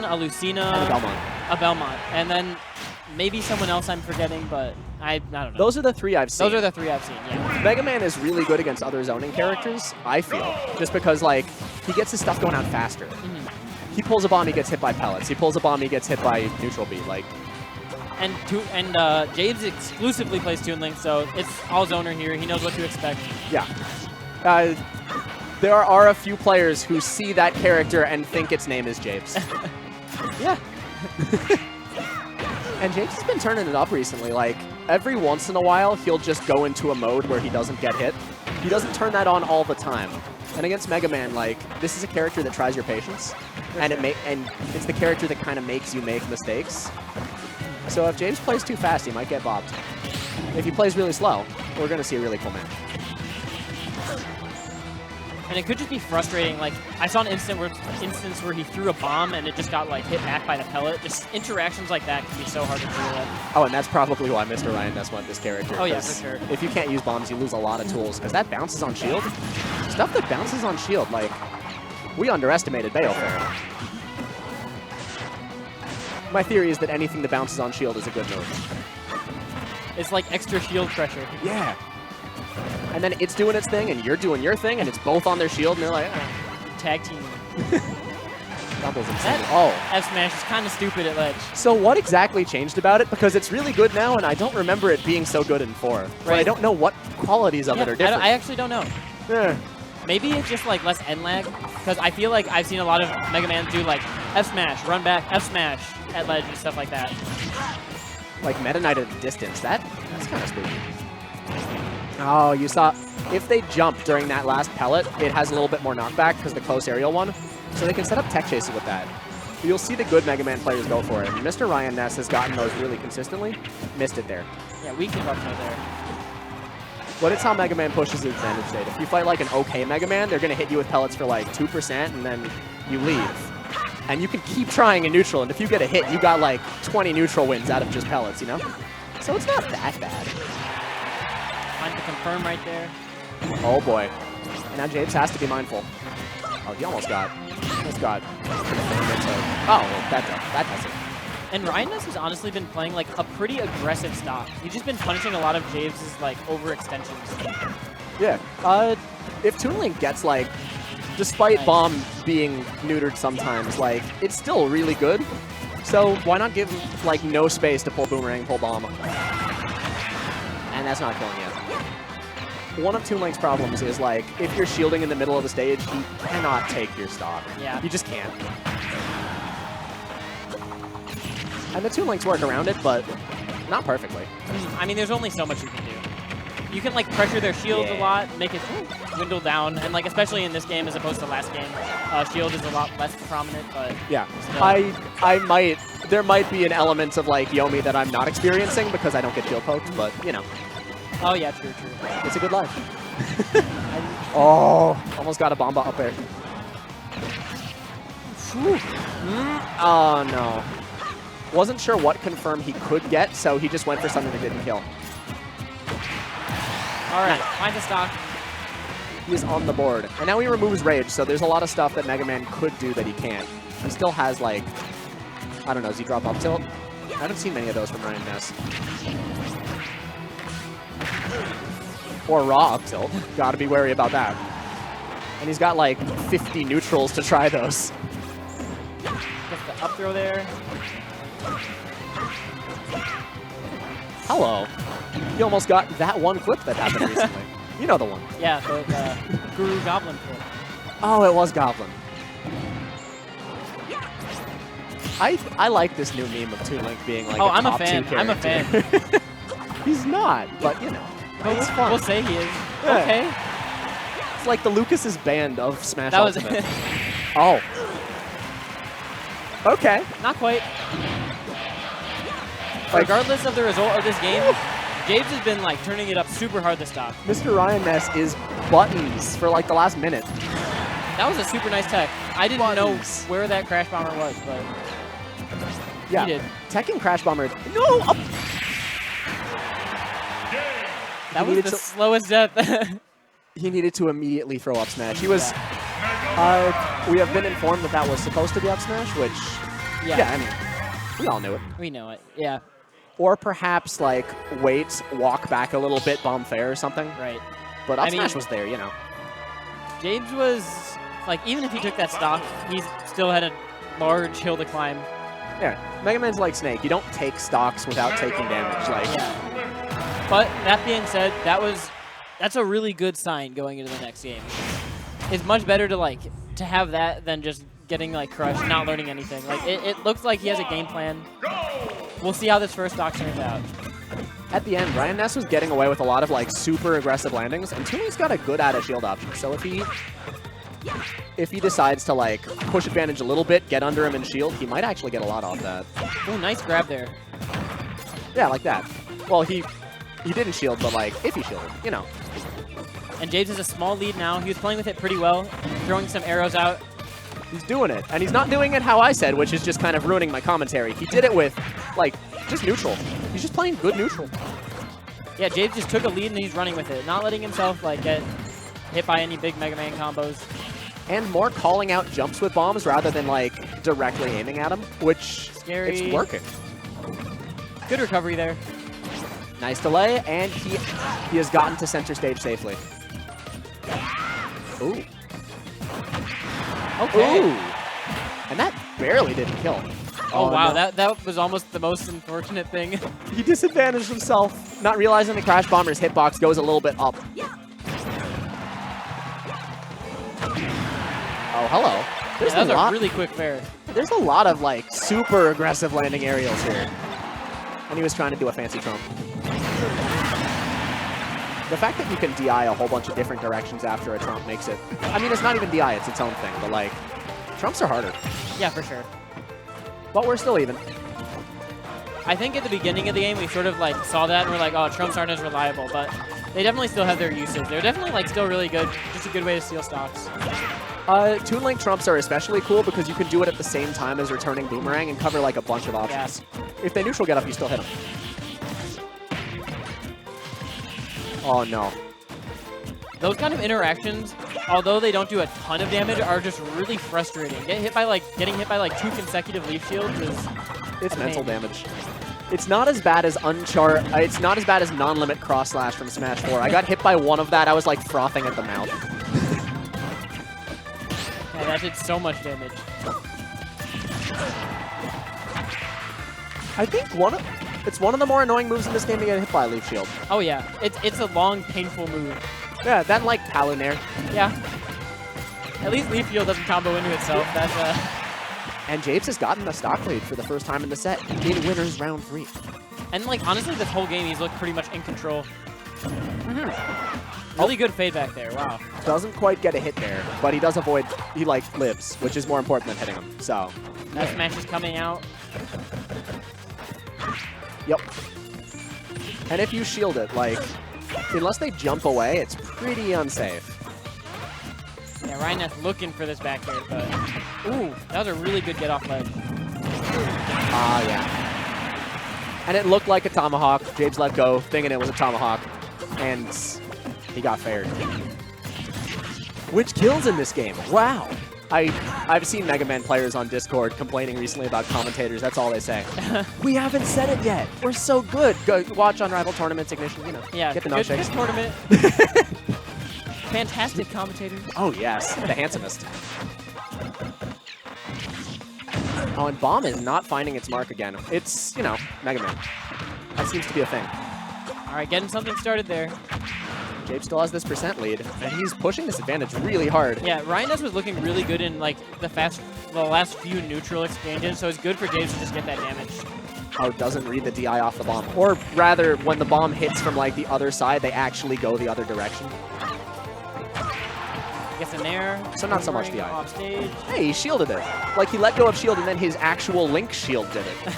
Elston, a Lucina, and a Belmont. And then maybe someone else I'm forgetting, but I don't know. Those are the 3 I've seen. Those are the 3 I've seen, yeah. Mega Man is really good against other zoning characters, I feel. Just because, like, he gets his stuff going out faster. He pulls a bomb, he gets hit by pellets. He pulls a bomb, he gets hit by neutral beat. Like, And James exclusively plays Toon Link, so it's all zoner here. He knows what to expect. yeah. There are a few players who see that character and think its name is James. Yeah. And James has been turning it up recently. Like, every once in a while, he'll just go into a mode where he doesn't get hit. He doesn't turn that on all the time. And against Mega Man, like, this is a character that tries your patience. And it's the character that kind of makes you make mistakes. So if James plays too fast, he might get bobbed. If he plays really slow, we're going to see a really cool match. And it could just be frustrating. Like, I saw an instance where he threw a bomb and it just got, like, hit back by the pellet. Just interactions like that can be so hard to deal with. Oh, and that's probably why MrRyanNess went this character. Oh, yeah, for sure. If you can't use bombs, you lose a lot of tools. Because that bounces on shield. Stuff that bounces on shield, like, we underestimated Balefare. My theory is that anything that bounces on shield is a good move. It's like extra shield pressure. Yeah. And then it's doing its thing, and you're doing your thing, and it's both on their shield, and they're like, Tag team. doubles insane. F smash is kind of stupid at ledge. So what exactly changed about it? Because it's really good now, and I don't remember it being so good in 4. Right. But I don't know what qualities of it are different. I actually don't know. Yeah. Maybe it's just like less end lag, because I feel like I've seen a lot of Mega Man do like F smash, run back, F smash at ledge and stuff like that. Like Meta Knight at a distance. That's kind of spooky. Oh, you saw, if they jump during that last pellet, it has a little bit more knockback because the close aerial one. So they can set up tech chases with that. You'll see the good Mega Man players go for it. And MrRyanNess has gotten those really consistently. Missed it there. Yeah, we can up there. But it's how Mega Man pushes his advantage state. If you fight like an okay Mega Man, they're going to hit you with pellets for like 2% and then you leave. And you can keep trying in neutral, and if you get a hit, you got like 20 neutral wins out of just pellets, you know? So it's not that bad. Time to confirm right there. Oh boy. And now James has to be mindful. Oh, he almost got. Oh, well, that does it. And MrRyanNess has honestly been playing like a pretty aggressive stock. He's just been punishing a lot of James's like overextensions. Yeah. If Toon Link gets like, despite bomb being neutered sometimes, like it's still really good. So why not give him like no space to pull boomerang, pull bomb? And that's not killing yet. One of Toon Link's problems is like if you're shielding in the middle of the stage, he cannot take your stock. Yeah. You just can't. And the Toon Links work around it, but not perfectly. I mean, there's only so much you can do. You can like pressure their shields a lot, make it dwindle down, and like especially in this game as opposed to last game, shield is a lot less prominent. But yeah, still. There might be an element of like Yomi that I'm not experiencing because I don't get shield poked, but you know. Oh yeah, true. It's a good life. Oh, almost got a bomba up there. Oh no. Wasn't sure what confirm he could get, so he just went for something that didn't kill. All right, find the stock. He's on the board. And now he removes Rage, so there's a lot of stuff that Mega Man could do that he can't. He still has, like, I don't know, Z-drop up tilt? I haven't seen many of those from MrRyanNess. Or raw up tilt. Gotta be wary about that. And he's got, like, 50 neutrals to try those. Gets the up throw there. Hello. You almost got that one clip that happened recently. You know the one. Yeah, the Guru Goblin clip. Oh, it was Goblin. I like this new meme of Toon Link being like a top 2 character. I'm a fan. He's not, but you know. It's fun. We'll say he is. Yeah. Okay. It's like the Lucas's band of Smash That was Ultimate. Oh. Okay. Not quite. Regardless of the result of this game, James has been like turning it up super hard to stop. MrRyanNess is buttons for like the last minute. That was a super nice tech. I didn't know where that Crash Bomber was, but yeah, he did. Teching Crash Bomber. No! Up. That was the slowest death. He needed to immediately throw up smash. He was. We have been informed that that was supposed to be up smash, which Yeah. I mean, we all knew it. We know it. Yeah. Or perhaps, like, wait, walk back a little bit, bomb fair or something. Right. But up I mean, smash was there, you know. James was, like, even if he took that stock, he still had a large hill to climb. Yeah, Mega Man's like Snake. You don't take stocks without taking damage. Like, Yeah. But that being said, that's a really good sign going into the next game. It's much better to have that than just getting like crushed, not learning anything. Like it looks like he has a game plan. We'll see how this first stock turns out. at the end, MrRyanNess was getting away with a lot of like super aggressive landings, and Toon's got a good out of shield option. So if he decides to like push advantage a little bit, get under him and shield, he might actually get a lot off that. Oh, nice grab there. Yeah, like that. Well, he didn't shield, but like if he shielded, you know. And James has a small lead now. He was playing with it pretty well, throwing some arrows out. He's doing it, and he's not doing it how I said, which is just kind of ruining my commentary. He did it with, like, just neutral. He's just playing good neutral. Yeah, James just took a lead and he's running with it, not letting himself like get hit by any big Mega Man combos. And more calling out jumps with bombs rather than, like, directly aiming at him, which Scary. It's working. Good recovery there. Nice delay, and he has gotten to center stage safely. Ooh. Okay. Ooh. And that barely didn't kill. Oh, wow, no. that was almost the most unfortunate thing. He disadvantaged himself, not realizing the Crash Bomber's hitbox goes a little bit up. Oh, hello. There's That was a lot. a really quick fair. There's a lot of like super aggressive landing aerials here. And he was trying to do a fancy trump. The fact that you can DI a whole bunch of different directions after a trump makes it... I mean, it's not even DI, it's its own thing, but like, trumps are harder. Yeah, for sure. But we're still even. I think at the beginning of the game, we sort of like saw that and we're like, oh, trumps aren't as reliable, but they definitely still have their uses. They're definitely like still really good. Just a good way to steal stocks. Toon Link trumps are especially cool because you can do it at the same time as returning Boomerang and cover like a bunch of options. Yeah. If they neutral get up, you still hit them. Oh no. Those kind of interactions, although they don't do a ton of damage, are just really frustrating. Getting hit by like 2 consecutive leaf shields is It's mental pain. damage. It's not as bad as it's not as bad as non-limit cross slash from Smash 4. I got hit by one of that, I was like frothing at the mouth. Yeah, that did so much damage. I think it's one of the more annoying moves in this game to get hit by a leaf shield. Oh yeah, it's a long, painful move. Yeah, that and like Palunair. Yeah. At least leaf shield doesn't combo into itself. That's And Japes has gotten the stock lead for the first time in the set in winners round 3. And like honestly, this whole game he's looked pretty much in control. Really good fade back there. Wow. Doesn't quite get a hit there, but he does avoid, he like lives, which is more important than hitting him, so. That smash is coming out. Yep. And if you shield it, like, unless they jump away, it's pretty unsafe. Yeah, MrRyanNess looking for this back air, but ooh, that was a really good get off ledge. Ah, yeah. And it looked like a tomahawk. James let go, thinking it was a tomahawk, and he got faired. Which kills in this game. Wow. I've seen Mega Man players on Discord complaining recently about commentators. That's all they say. We haven't said it yet. We're so good. Go watch Unrivaled Tournaments, Ignition, you know. Yeah, Get the good milkshakes. tournament. Fantastic commentators. Oh, yes. The handsomest. Oh, and Bomb is not finding its mark again. It's, you know, Mega Man. That seems to be a thing. All right, getting something started there. Jabe still has this % lead, and he's pushing this advantage really hard. Yeah, MrRyanNess was looking really good in like the last few neutral exchanges, so it's good for James to just get that damage. Oh, doesn't read the DI off the bomb. Or rather, when the bomb hits from like the other side, they actually go the other direction. Gets in there. So not so much DI. Off stage. Hey, he shielded it. Like, he let go of shield, and then his actual Link shield did it.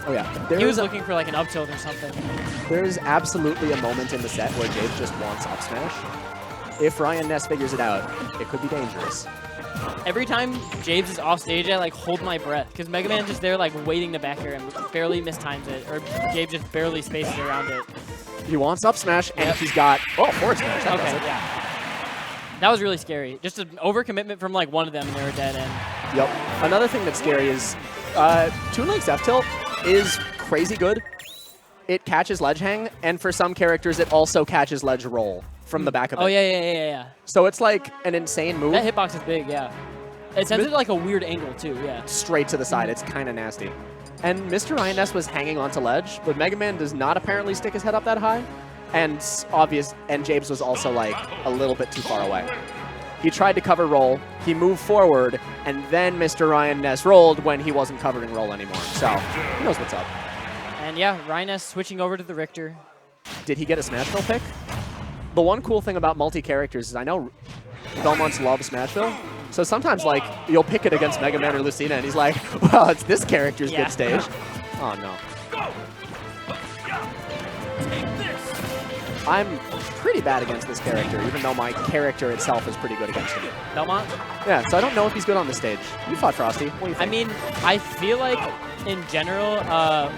Oh, yeah. He was looking for like an up tilt or something. There's absolutely a moment in the set where Jabe just wants up smash. If MrRyanNess figures it out, it could be dangerous. Every time James is off stage, I like hold my breath because Mega Man's just there like waiting to back air and barely mistimes it, or James just barely spaces around it. He wants up smash, and he's got forward smash. That does it. Yeah. That was really scary. Just an overcommitment from like one of them and they were dead. And Yep. Another thing that's scary is Toon Link's F-tilt is crazy good. It catches ledge hang, and for some characters, it also catches ledge roll from the back of it. Oh, yeah. So it's like an insane move. That hitbox is big, yeah. It sends it like a weird angle, too, yeah. Straight to the side. It's kind of nasty. And MrRyanNess was hanging onto ledge, but Mega Man does not apparently stick his head up that high. And Jabes was also like a little bit too far away. He tried to cover roll, he moved forward, and then MrRyanNess rolled when he wasn't covering roll anymore. So, he knows what's up. And yeah, RyanNess switching over to the Richter. Did he get a Smashville pick? The one cool thing about multi-characters is I know Belmont's love Smashville, so sometimes like you'll pick it against Mega Man or Lucina, and he's like, well, it's this character's good stage. Oh, no. I'm pretty bad against this character, even though my character itself is pretty good against him. Belmont? Yeah, so I don't know if he's good on the stage. You fought Frosty. What do you think? I mean, I feel like, in general,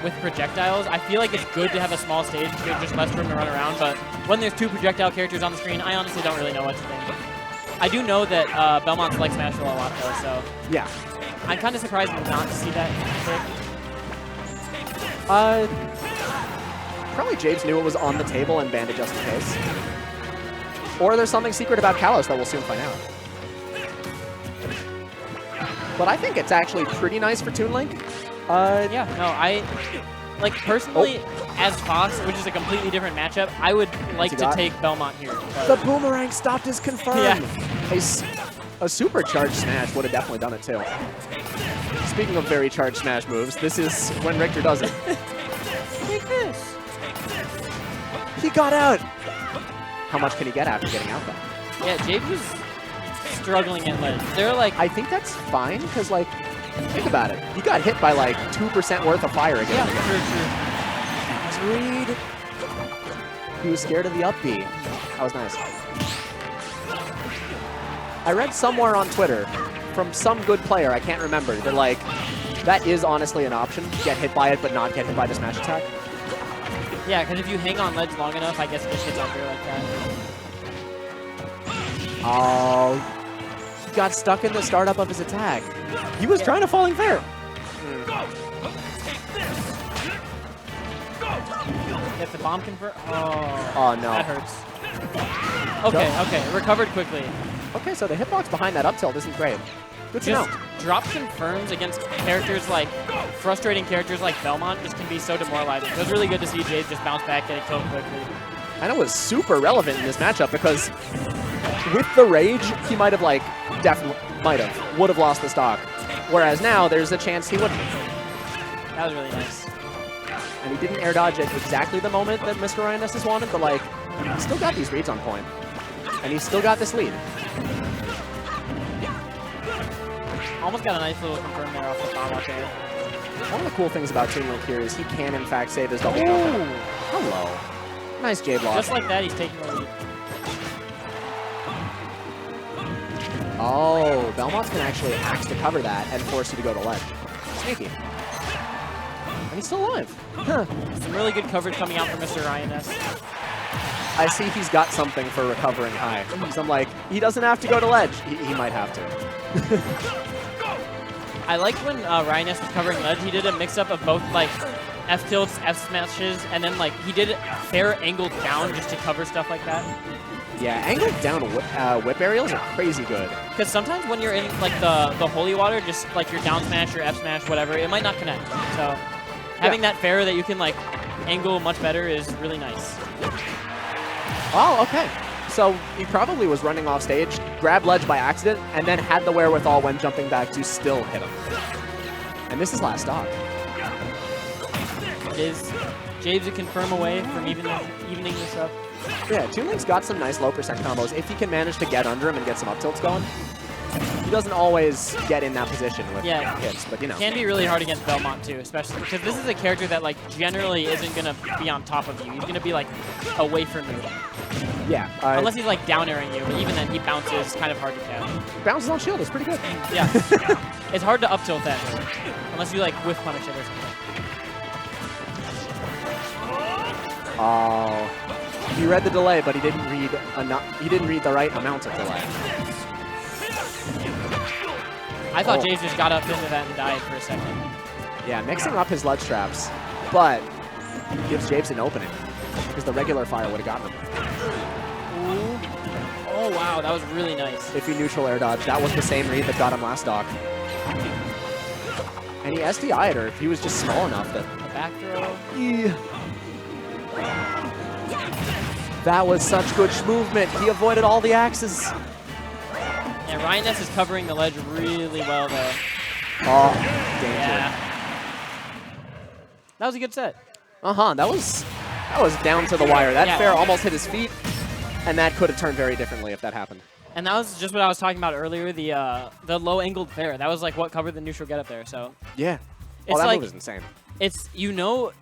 with projectiles, I feel like it's good to have a small stage. There's just less room to run around, but when there's two projectile characters on the screen, I honestly don't really know what to think. I do know that Belmont's like Smashville a lot, though, so... Yeah. I'm kind of surprised not to see that pick. Probably Jabes knew it was on the table and banned it just in case. Or there's something secret about Kalos that we'll soon find out. But I think it's actually pretty nice for Toon Link. Yeah, no, I... Like, personally, as Foss, which is a completely different matchup, I would like to take Belmont here. The boomerang stopped is confirmed. Yeah. A supercharged smash would have definitely done it too. Speaking of very charged smash moves, this is when Richter does it. Take this. He got out. How much can he get after getting out though? Yeah, Jabes was struggling at ledge. They're like... I think that's fine, because like, think about it. You got hit by like 2% worth of fire again. Yeah, true. Reed. He was scared of the up B. That was nice. I read somewhere on Twitter from some good player, I can't remember, that like, that is honestly an option. Get hit by it, but not get hit by the smash attack. Yeah, because if you hang on ledge long enough, I guess it just hits on there like that. Oh, he got stuck in the startup of his attack. He was trying to falling fair. Get the bomb convert. Oh, no. That hurts. Okay, recovered quickly. Okay, so the hitbox behind that up tilt isn't great. Good to know. Drop confirms against characters like, frustrating characters like Belmont just can be so demoralizing. It was really good to see Jade just bounce back, get it killed quickly. And it was super relevant in this matchup because with the rage, he might have like, would have lost the stock. Whereas now, there's a chance he wouldn't. That was really nice. And he didn't air dodge at exactly the moment that MrRyanNess has wanted, but like, he's still got these reads on point. And he's still got this lead. Almost got a nice little confirm there off the bomb out there. One of the cool things about Toon Link here is he can, in fact, save his double jump. Hello. Nice J block. Just like that, he's taking the lead. Oh, Belmont's can actually axe to cover that and force you to go to ledge. Sneaky. And he's still alive. Huh. Some really good coverage coming out from MrRyanNess. I see he's got something for recovering high. So I'm like, he doesn't have to go to ledge. He might have to. I liked when RyanNess was covering ledge, he did a mix-up of both, like, F-tilts, F-smashes, and then, like, he did fair angled down just to cover stuff like that. Yeah, angled down whip aerials are crazy good. Because sometimes when you're in, like, the holy water, just, like, your down smash or F-smash, whatever, it might not connect. So having that fair that you can, like, angle much better is really nice. Oh, okay. So he probably was running off stage, grabbed ledge by accident, and then had the wherewithal when jumping back to still hit him. And this is last stock. Is Jabes a confirm away from evening this up? Yeah, Toon Link's got some nice low percent combos. If he can manage to get under him and get some up tilts going, he doesn't always get in that position with hits, but you know. Can be really hard against Belmont too, especially because this is a character that like generally isn't gonna be on top of you. He's gonna be like away from you. Yeah. Unless he's like down airing you, but even then he bounces, kind of hard to catch. Bounces on shield is pretty good. Yeah. It's hard to up tilt that unless you like whiff punish it or something. Oh. He read the delay, but he didn't read enough. He didn't read the right amount of delay. I thought James just got up into that and died for a second. Yeah, mixing up his ledge traps, but gives James an opening because the regular fire would have gotten him. Ooh. Oh, wow, that was really nice. If he neutral air dodge, that was the same read that got him last stock. And he SDI'd her. He was just small enough that... A back throw. Yeah. That was such good movement. He avoided all the axes. Yeah, MrRyanNess is covering the ledge really well, though. Oh, danger. Yeah. That was a good set. Uh-huh, that was down to the wire. That Yeah. fair almost hit his feet, and that could have turned very differently if that happened. And that was just what I was talking about earlier, the low-angled fair. That was like what covered the neutral get up there, so. Yeah. It's Oh, that like, move is insane. it's, you know,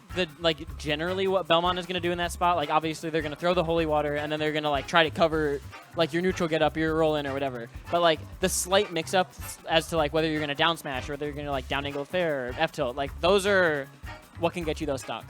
generally what Belmont is going to do in that spot. Like, obviously, they're going to throw the holy water, and then they're going to, like, try to cover, like, your neutral get up, your roll in, or whatever. But, like, the slight mix-up as to, like, whether you're going to down smash or whether you're going to, like, down angled fair or F tilt, like, those are what can get you those stocks.